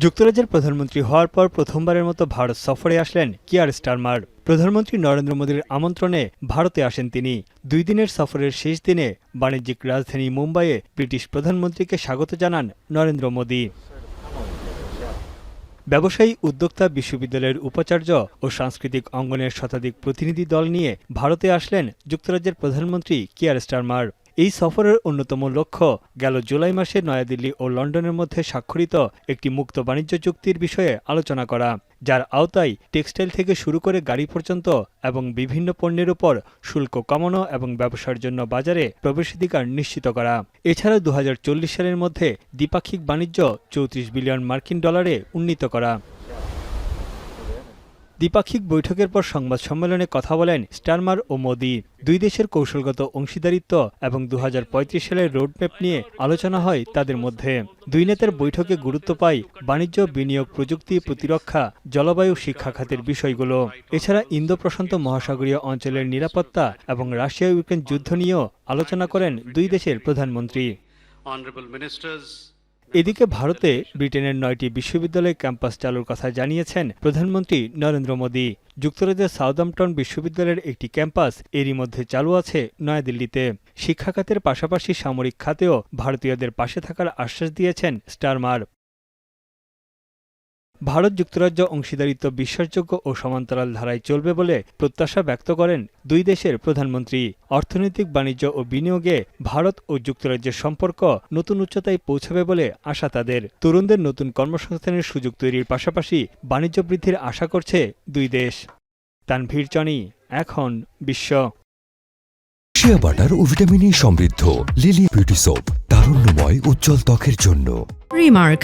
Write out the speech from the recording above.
যুক্তরাজ্যের প্রধানমন্ত্রী হওয়ার পর প্রথমবারের মতো ভারত সফরে আসলেন কিয়ার স্টারমার। প্রধানমন্ত্রী নরেন্দ্র মোদীর আমন্ত্রণে ভারতে আসেন তিনি। 2 দিনের সফরের শেষ দিনে বাণিজ্যিক রাজধানী মুম্বাইয়ে ব্রিটিশ প্রধানমন্ত্রীকে স্বাগত জানান নরেন্দ্র মোদী। ব্যবসায়ী, উদ্যোক্তা, বিশ্ববিদ্যালয়ের উপাচার্য ও সাংস্কৃতিক অঙ্গনের শতাধিক প্রতিনিধি দল নিয়ে ভারতে আসলেন যুক্তরাজ্যের প্রধানমন্ত্রী কিয়ার স্টারমার। এই সফরের অন্যতম লক্ষ্য গেল জুলাই মাসে নয়াদিল্লি ও লন্ডনের মধ্যে স্বাক্ষরিত একটি মুক্ত বাণিজ্য চুক্তির বিষয়ে আলোচনা করা, যার আওতায় টেক্সটাইল থেকে শুরু করে গাড়ি পর্যন্ত এবং বিভিন্ন পণ্যের উপর শুল্ক কমানো এবং ব্যবসার জন্য বাজারে প্রবেশাধিকার নিশ্চিত করা। এছাড়া 2040 সালের মধ্যে দ্বিপাক্ষিক বাণিজ্য 34 বিলিয়ন মার্কিন ডলারে উন্নীত করা। দ্বিপাক্ষিক বৈঠকের পর সংবাদ সম্মেলনে কথা বলেন স্টারমার ও মোদি। 2 দেশের কৌশলগত অংশীদারিত্ব এবং 2035 সালের রোডম্যাপ নিয়ে আলোচনা হয় তাদের মধ্যে। 2 নেতার বৈঠকে গুরুত্ব পায় বাণিজ্য, বিনিয়োগ, প্রযুক্তি, প্রতিরক্ষা, জলবায়ু, শিক্ষা খাতের বিষয়গুলো। এছাড়া ইন্দো প্রশান্ত মহাসাগরীয় অঞ্চলের নিরাপত্তা এবং রাশিয়া ইউক্রেন যুদ্ধ নিয়েও আলোচনা করেন 2 দেশের প্রধানমন্ত্রী। এদিকে ভারতে ব্রিটেনের 9টি বিশ্ববিদ্যালয় ক্যাম্পাস চালুর কথা জানিয়েছেন প্রধানমন্ত্রী নরেন্দ্র মোদী। যুক্তরাজ্যের সাউদাম্পটন বিশ্ববিদ্যালয়ের একটি ক্যাম্পাস এরই মধ্যে চালু আছে নয়াদিল্লিতে। শিক্ষা খাতের পাশাপাশি সামরিক খাতেও ভারতীয়দের পাশে থাকার আশ্বাস দিয়েছেন স্টারমার। ভারত যুক্তরাজ্য অংশীদারিত্ব বিশ্বাসযোগ্য ও সমান্তরাল ধারায় চলবে বলে প্রত্যাশা ব্যক্ত করেন 2 দেশের প্রধানমন্ত্রী। অর্থনৈতিক, বাণিজ্য ও বিনিয়োগে ভারত ও যুক্তরাজ্যের সম্পর্ক নতুন উচ্চতায় পৌঁছাবে বলে আশা তাদের। তরুণদের নতুন কর্মসংস্থানের সুযোগ তৈরির পাশাপাশি বাণিজ্য বৃদ্ধির আশা করছে 2 দেশ। তানভীর চনি, এখন বিশ্ব। শিয়া বাটার ও ভিটামিন ই সমৃদ্ধ লিলি বিউটি সোপ, তারুণ্যময় উজ্জ্বল ত্বকের জন্য। রিমার্ক,